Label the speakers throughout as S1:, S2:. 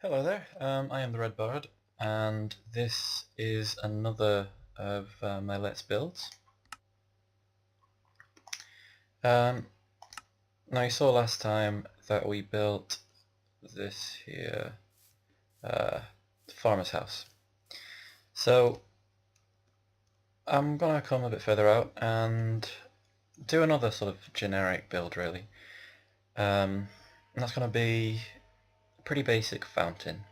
S1: Hello there, I am the Red Bard, and this is another of my Let's Builds. Now you saw last time that we built this here farmer's house. So I'm gonna come a bit further out and do another sort of generic build really. And that's gonna be a pretty basic fountain.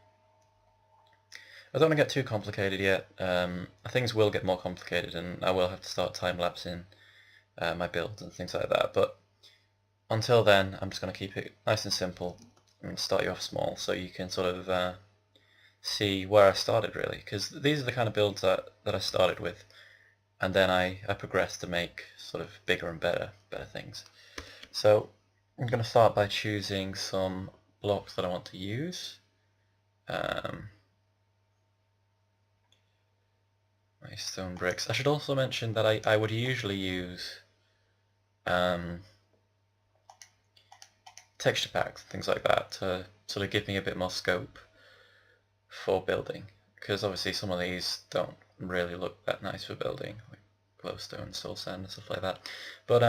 S1: I don't want to get too complicated yet. Things will get more complicated and I will have to start time-lapsing my builds and things like that, but until then I'm just going to keep it nice and simple and start you off small so you can sort of see where I started really, because these are the kind of builds that I started with, and then I progressed to make sort of bigger and better things. So I'm going to start by choosing some blocks that I want to use. My stone bricks. I should also mention that I would usually use texture packs, things like that, to sort of give me a bit more scope for building, because obviously some of these don't really look that nice for building, like glowstone, soul sand and stuff like that. But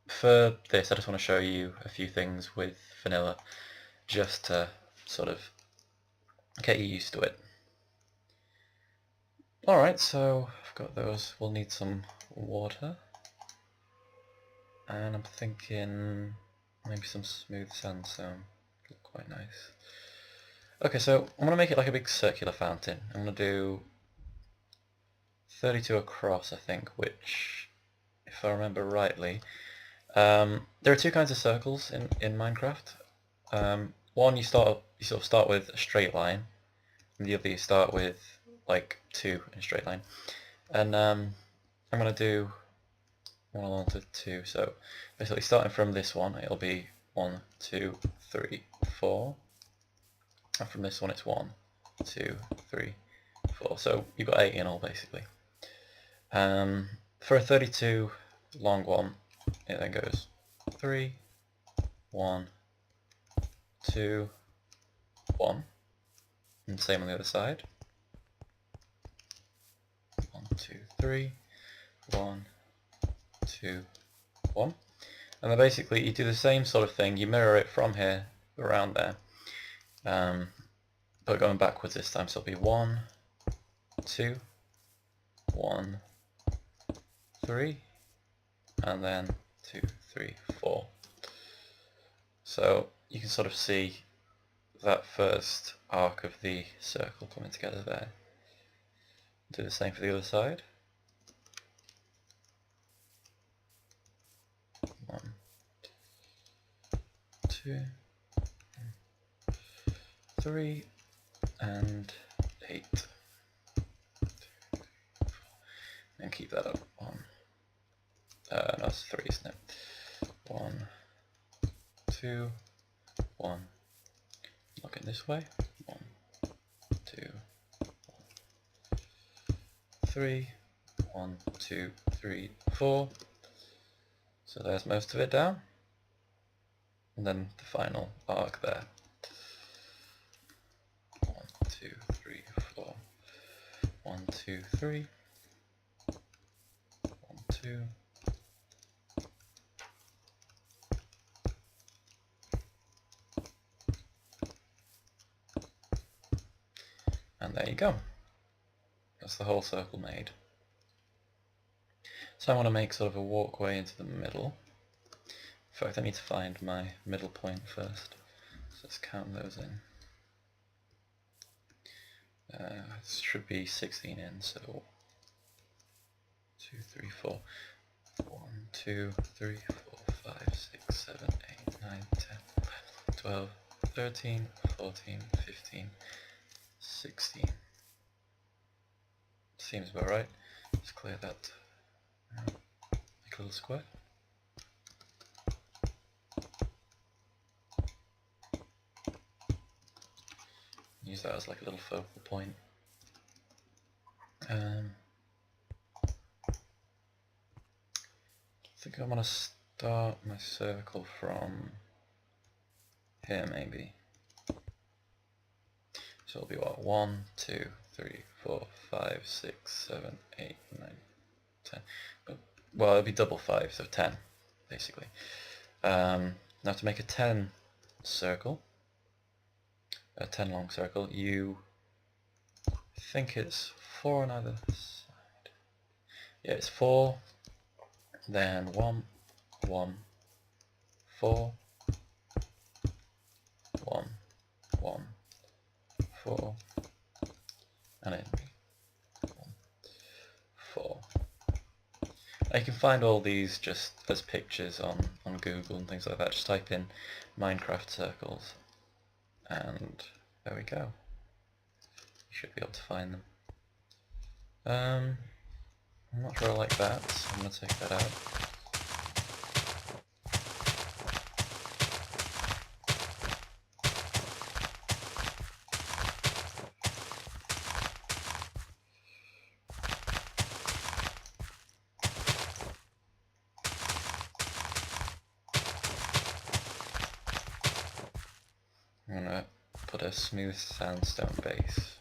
S1: for this I just want to show you a few things with vanilla just to sort of get you used to it. Alright, so I've got those. We'll need some water, and I'm thinking maybe some smooth sandstone. Look quite nice. Okay, so I'm going to make it like a big circular fountain. I'm going to do 32 across, I think, which, if I remember rightly, there are two kinds of circles in Minecraft. One you sort of start with a straight line, and the other you start with like two in a straight line. And I'm going to do one along to two. So basically, starting from this one, it'll be 1, 2, 3, 4. And from this one it's 1, 2, 3, 4. So you've got 8 in all basically. For a 32 long one, it then goes 3, 1, 2, 1. And same on the other side. 1, 2, 3, 1, 2, 1. And then basically you do the same sort of thing, you mirror it from here around there. But going backwards this time, so it'll be 1, 2, 1, 3, and then 2, 3, 4. So you can sort of see that first arc of the circle coming together there. Do the same for the other side. 1, 2, 3, and 8. 2, 3, 4. And keep that up on. No, it's 3, isn't it? 1, 2, 1. Looking this way. 1, 2, 1, 3, 1, 2, 3, 4. So there's most of it down. And then the final arc there. 1, 2, 3, 4. 1, 2, 3. 1, 2. And there you go. That's the whole circle made. So I want to make sort of a walkway into the middle. In fact, I need to find my middle point first. So let's count those in. It should be 16 in, so 2, 3, 4. 1, 2, 3, 4, 5, 6, 7, 8, 9, 10, 11, 12, 13, 14, 15, 16. Seems about right. Let's clear that. Make a little square. Use that as like a little focal point. I think I'm going to start my circle from here maybe. So it'll be what? 1, 2, 3, 4, 5, 6, 7, 8, 9, 10. Well, it'll be double 5, so 10, basically. Now to make a 10 circle, a 10 long circle, you think it's 4 on either side. Yeah, it's 4, then 1, 1, 4, 1, 1, 4, and then 1, 4. Now you can find all these just as pictures on Google and things like that. Just type in Minecraft circles and there we go. You should be able to find them. I'm not sure I like that, so I'm going to take that out. I'm going to put a smooth sandstone base.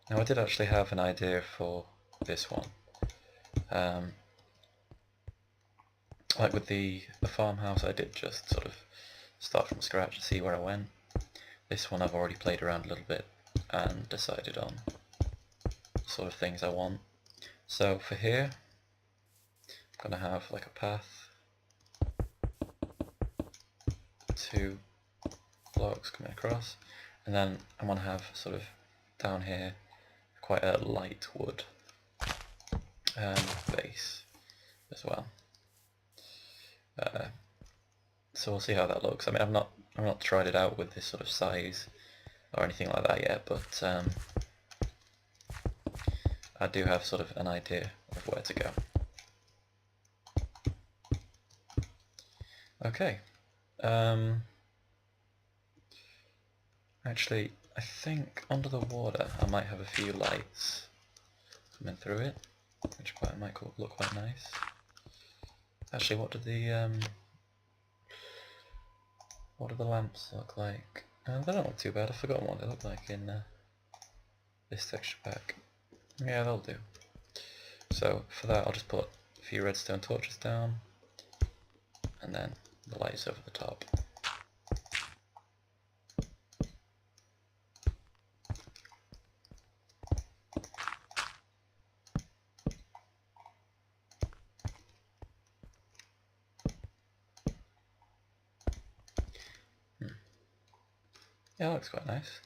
S1: Now I did actually have an idea for this one. Like with the farmhouse, I did just sort of start from scratch and see where I went. This one I've already played around a little bit and decided on sort of things I want. So for here, I'm going to have like a path, 2 blocks coming across, and then I'm going to have sort of down here quite a light wood base as well. So we'll see how that looks. I mean, I've not tried it out with this sort of size or anything like that yet, but I do have sort of an idea of where to go. Okay. Actually, I think under the water I might have a few lights coming through it, which might look quite nice. Actually, what do the lamps look like? They don't look too bad. I've forgotten what they look like in this texture pack. Yeah, they'll do. So for that I'll just put a few redstone torches down, and then the lights over the top. Yeah, that looks quite nice.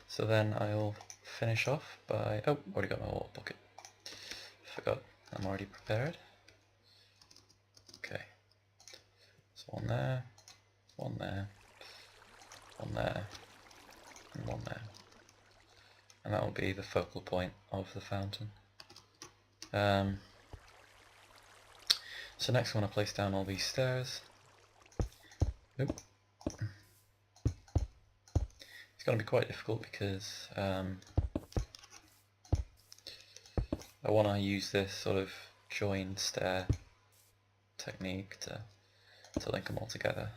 S1: So then I'll finish off by... Oh, already got my water bucket. Forgot, I'm already prepared. Okay. So one there, one there, one there, and one there. And that will be the focal point of the fountain. So next I want to place down all these stairs. Oop. It's going to be quite difficult because I want to use this sort of joined stair technique to link them all together.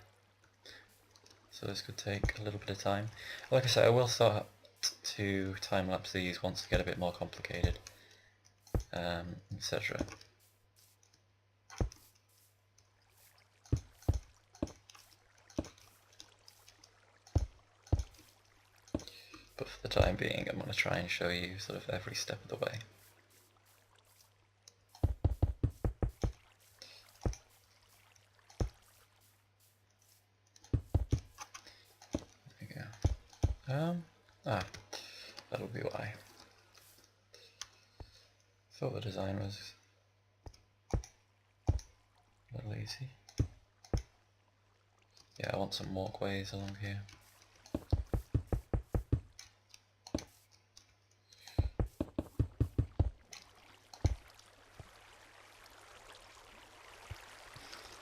S1: So this could take a little bit of time. Like I said, I will start to time-lapse these once they get a bit more complicated, etc. But for the time being, I'm going to try and show you sort of every step of the way. There we go. That'll be why. Thought the design was a little easy. Yeah, I want some walkways along here.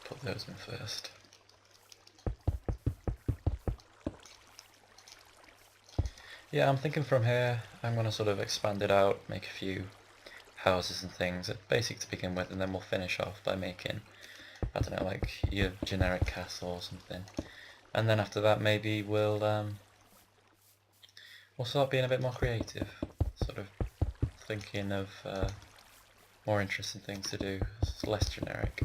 S1: Put those in first. Yeah, I'm thinking from here I'm going to sort of expand it out, make a few houses and things, basic to begin with, and then we'll finish off by making, I don't know, like your generic castle or something. and then after that maybe we'll start being a bit more creative, sort of thinking of more interesting things to do, less generic.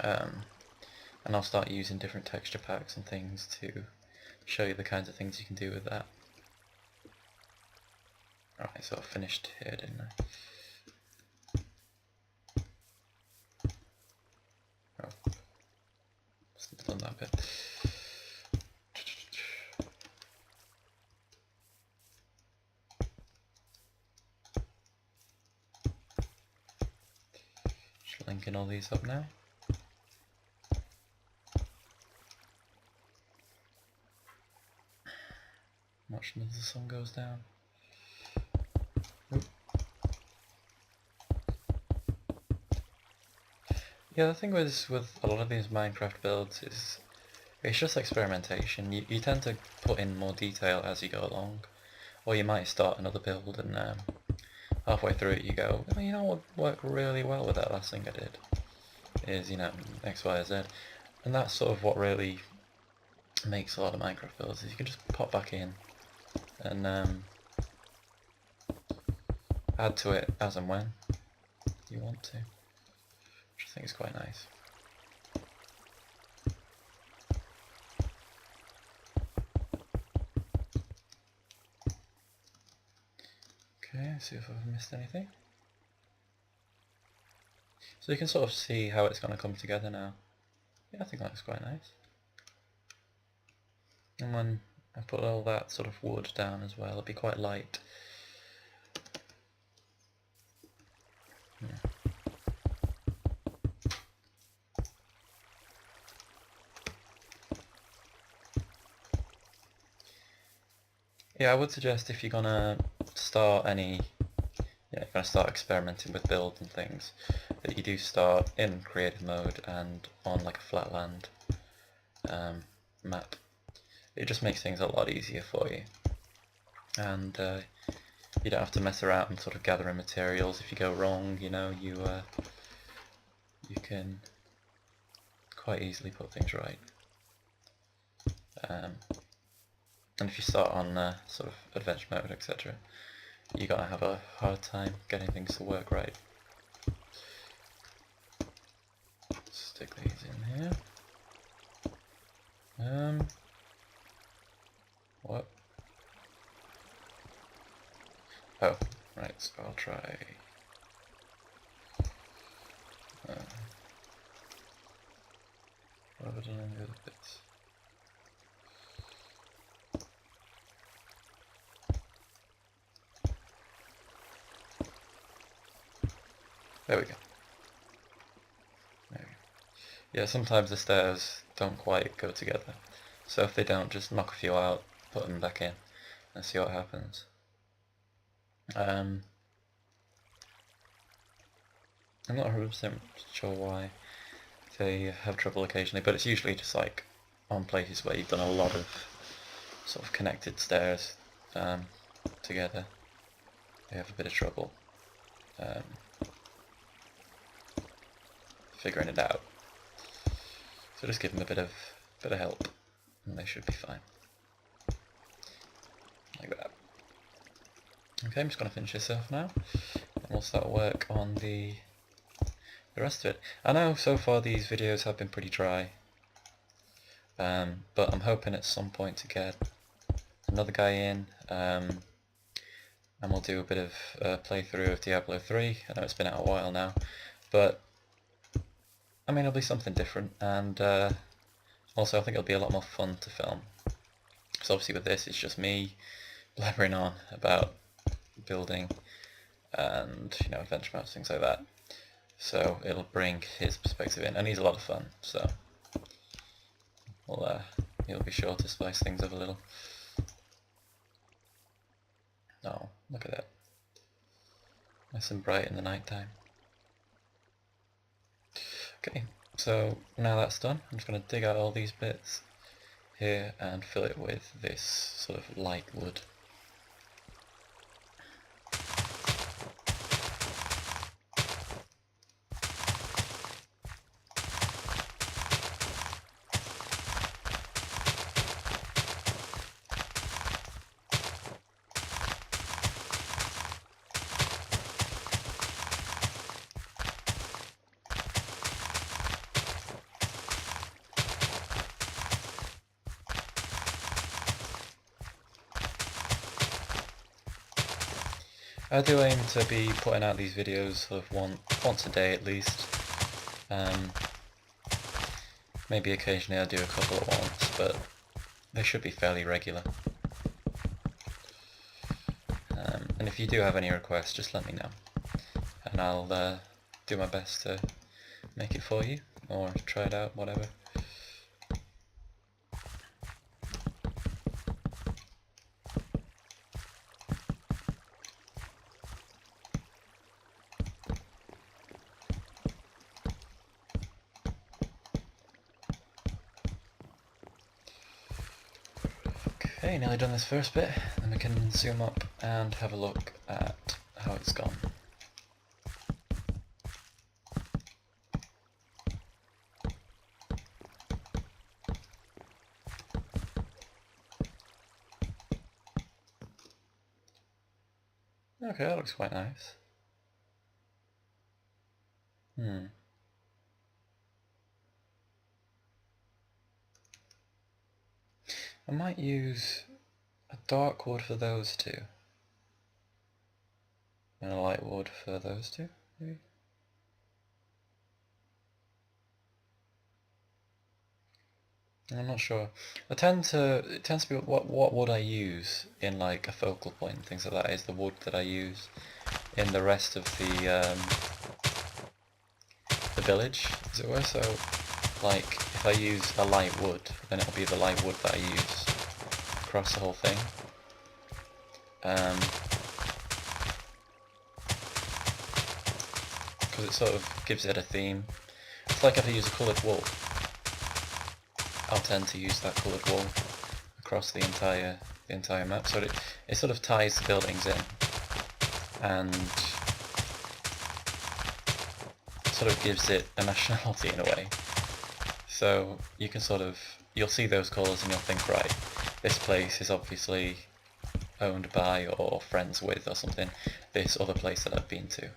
S1: And I'll start using different texture packs and things to show you the kinds of things you can do with that. Alright, so I finished here, didn't I? Oh, still done that bit. Just linking all these up now. Watching as the sun goes down. Oop. Yeah, the thing with a lot of these Minecraft builds is it's just experimentation. You tend to put in more detail as you go along, or you might start another build and halfway through it you go, oh, you know what worked really well with that last thing I did is, you know, X, Y, Z, and that's sort of what really makes a lot of Minecraft builds, is you can just pop back in and add to it as and when you want to, which I think is quite nice. Okay, see if I've missed anything. So you can sort of see how it's going to come together now. Yeah, I think that's quite nice. And when I put all that sort of wood down as well, it'll be quite light. Yeah, I would suggest if you're gonna start you're gonna start experimenting with builds and things, that you do start in creative mode and on like a flatland map. It just makes things a lot easier for you, and you don't have to mess around and sort of gathering materials. If you go wrong, you know, you can quite easily put things right. And if you start on sort of adventure mode, etc., you're gonna have a hard time getting things to work right. Stick these in here. What? Oh, right, so I'll try what have I done on the other bits? There we go. There we go. Yeah, sometimes the stairs don't quite go together, so if they don't, just knock a few out, put them back in, and see what happens. I'm not 100% sure why they have trouble occasionally, but it's usually just like on places where you've done a lot of sort of connected stairs together. They have a bit of trouble figuring it out. So just give them a bit of help, and they should be fine. Like that. Okay, I'm just going to finish this off now, and we'll start work on the rest of it. I know so far these videos have been pretty dry, but I'm hoping at some point to get another guy in, and we'll do a bit of playthrough of Diablo 3. I know it's been out a while now, but I mean, it'll be something different, and also I think it'll be a lot more fun to film. So obviously with this, it's just me blabbering on about building and, you know, adventure maps, things like that. So it'll bring his perspective in, and he's a lot of fun, so he'll be sure to spice things up a little. Oh, look at that. Nice and bright in the night time. Okay, so now that's done, I'm just going to dig out all these bits here and fill it with this sort of light wood. I do aim to be putting out these videos sort of once a day at least. Maybe occasionally I do a couple at once, but they should be fairly regular. And if you do have any requests, just let me know, and I'll do my best to make it for you, or try it out, whatever. Okay, nearly done this first bit, then we can zoom up and have a look at how it's gone. Okay, that looks quite nice. I might use a dark wood for those two, and a light wood for those two, maybe? I'm not sure. It tends to be what wood I use in like a focal point and things like that is the wood that I use in the rest of the village, as it were. So, like, if I use a light wood, then it'll be the light wood that I use across the whole thing. Because it sort of gives it a theme. It's like if I use a coloured wool, I'll tend to use that coloured wool across the entire map. So it sort of ties the buildings in, and sort of gives it a nationality in a way. So you can you'll see those colours and you'll think, right, this place is obviously owned by or friends with or something this other place that I've been to.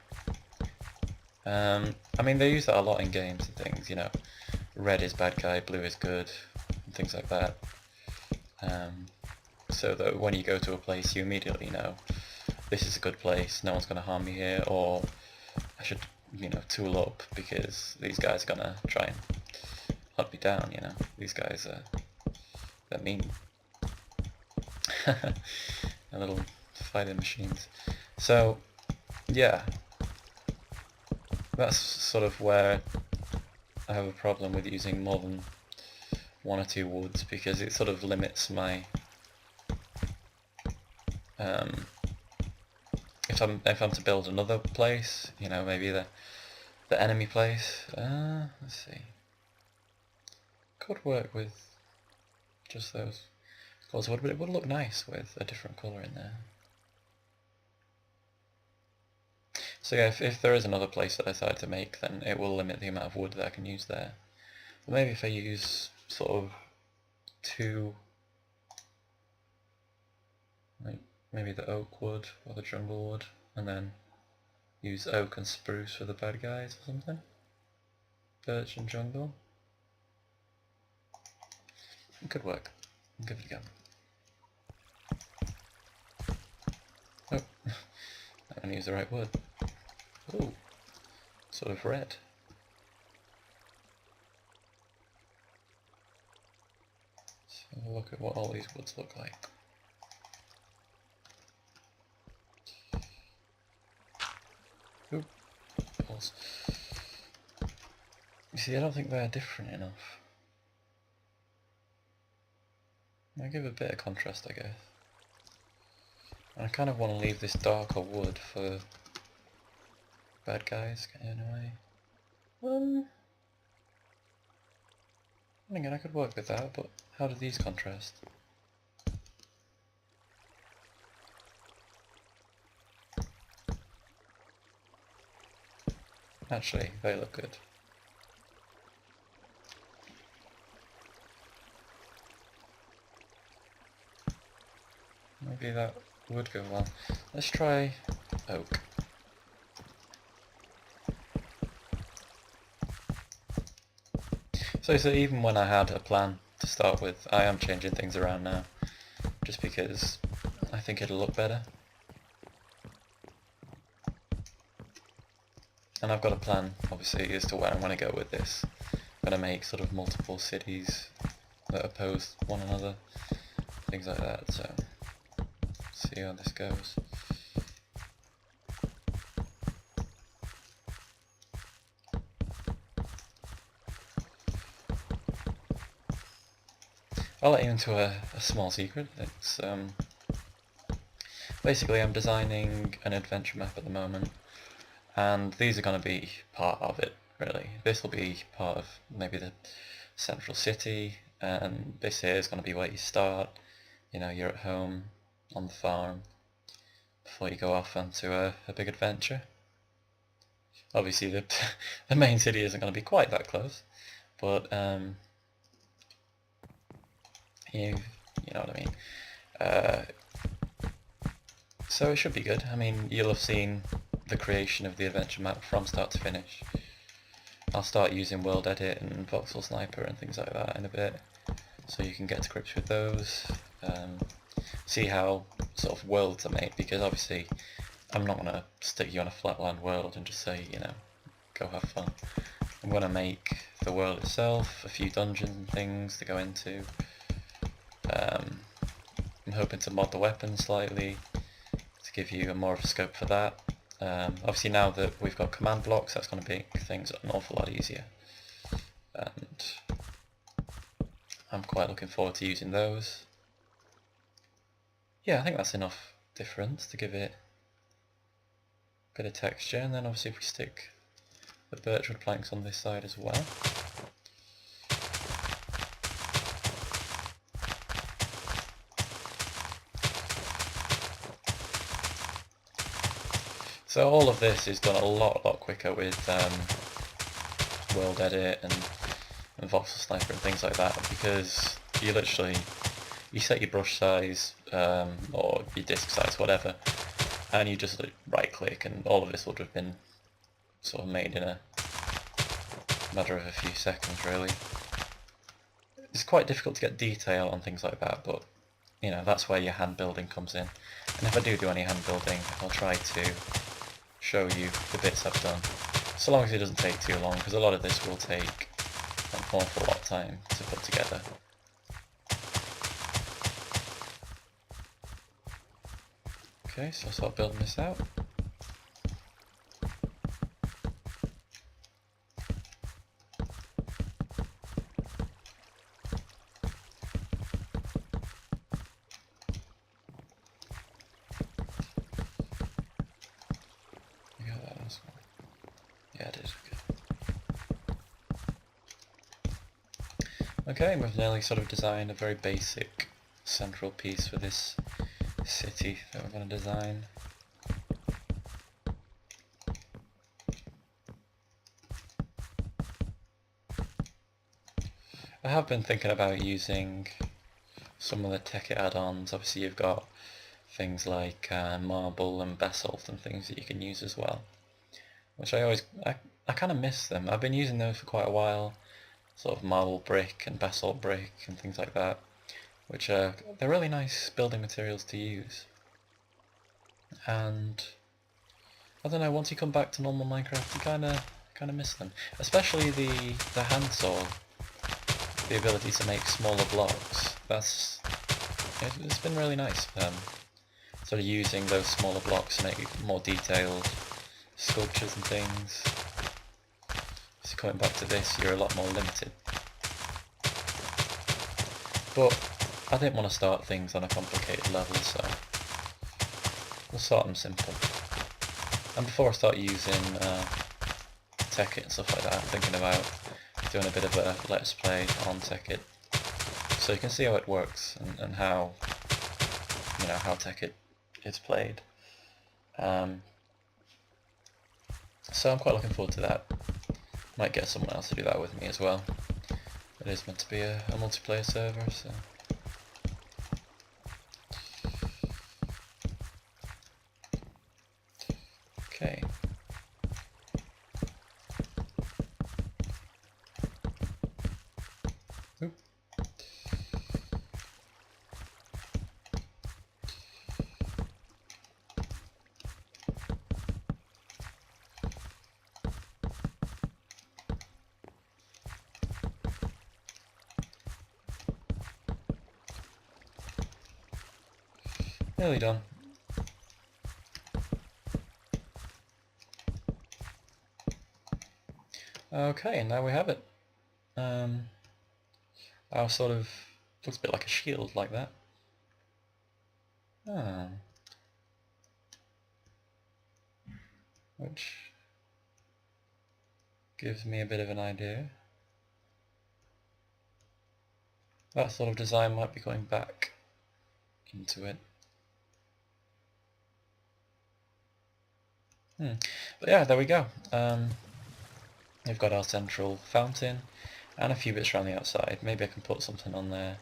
S1: I mean, they use that a lot in games and things, you know, red is bad guy, blue is good, and things like that. So that when you go to a place, you immediately know this is a good place, no one's going to harm me here, or I should, you know, tool up because these guys are going to try and hunt me down, you know. These guys they're mean. A little fighting machines. So, yeah. That's sort of where I have a problem with using more than one or two woods, because it sort of limits my if I'm to build another place, you know, maybe the enemy place. Let's see. Could work with just those colours of wood, but it would look nice with a different colour in there. So yeah, if there is another place that I decide to make, then it will limit the amount of wood that I can use there. But maybe if I use sort of two, like maybe the oak wood or the jungle wood, and then use oak and spruce for the bad guys or something. Birch and jungle. It could work. I'll give it a go. Oh, I'm going to use the right wood. Ooh, sort of red. So look at what all these woods look like. Ooh, balls. You see, I don't think they're different enough. I give a bit of contrast, I guess. And I kind of want to leave this darker wood for bad guys getting away. And again, I could work with that, but how do these contrast? Actually, they look good. Maybe that would go well. Let's try oak. So even when I had a plan to start with, I am changing things around now, just because I think it'll look better. And I've got a plan, obviously, as to where I want to go with this. I'm going to make sort of multiple cities that oppose one another, things like that, so see how this goes. I'll let you into a small secret. It's basically I'm designing an adventure map at the moment, and these are going to be part of it, really. This will be part of maybe the central city, and this here is going to be where you start. You know, you're at home on the farm before you go off onto a big adventure. Obviously the the main city isn't going to be quite that close, but you know what I mean. So it should be good. I mean, you'll have seen the creation of the adventure map from start to finish. I'll start using World Edit and Voxel Sniper and things like that in a bit, so you can get to grips with those. See how sort of worlds are made, because obviously I'm not going to stick you on a flatland world and just say, you know, go have fun. I'm going to make the world itself, a few dungeons and things to go into. I'm hoping to mod the weapons slightly to give you more of a scope for that. Obviously now that we've got command blocks, that's going to make things an awful lot easier. And I'm quite looking forward to using those. Yeah, I think that's enough difference to give it a bit of texture, and then obviously if we stick the birchwood planks on this side as well. So all of this is done a lot quicker with World Edit and Voxel Sniper and things like that, because you set your brush size or your disk size, whatever, and you just right click and all of this will have been sort of made in a matter of a few seconds, really. It's quite difficult to get detail on things like that, but you know, that's where your hand building comes in. And if I do any hand building, I'll try to show you the bits I've done, so long as it doesn't take too long, because a lot of this will take an awful lot of time to put together. Okay, so I'll start building this out. You got that last one? Yeah, I did. Okay, we've nearly sort of designed a very basic central piece for this city that we're going to design. I have been thinking about using some of the Tekkit add-ons. Obviously you've got things like marble and basalt and things that you can use as well, which I kind of miss them. I've been using those for quite a while, sort of marble brick and basalt brick and things like that, which they're really nice building materials to use. And I don't know, once you come back to normal Minecraft, you kind of miss them, especially the handsaw. The ability to make smaller blocks. It's been really nice. Sort of using those smaller blocks to make more detailed sculptures and things. So coming back to this, you're a lot more limited. But I didn't want to start things on a complicated level, so we'll start them simple. And before I start using Tekkit and stuff like that, I'm thinking about doing a bit of a let's play on Tekkit, so you can see how it works and how, you know, how Tekkit is played. So I'm quite looking forward to that. Might get someone else to do that with me as well. It is meant to be a multiplayer server, so. Okay. Oop. Nearly done. Okay, now we have it. Our sort of looks a bit like a shield like that. Ah. Which gives me a bit of an idea. That sort of design might be going back into it. But yeah, there we go. We've got our central fountain and a few bits around the outside. Maybe I can put something on there.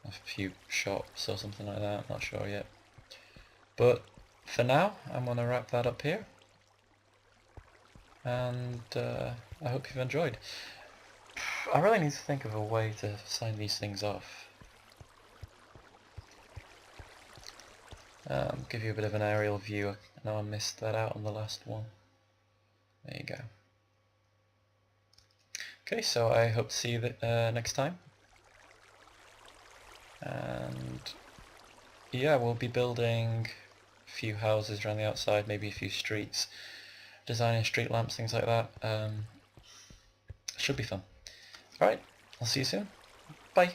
S1: A few shops or something like that, I'm not sure yet. But for now, I'm going to wrap that up here. And I hope you've enjoyed. I really need to think of a way to sign these things off. Give you a bit of an aerial view. I know I missed that out on the last one. There you go. Okay, so I hope to see you next time. And yeah, we'll be building a few houses around the outside, maybe a few streets, designing street lamps, things like that. Should be fun. Alright, I'll see you soon. Bye.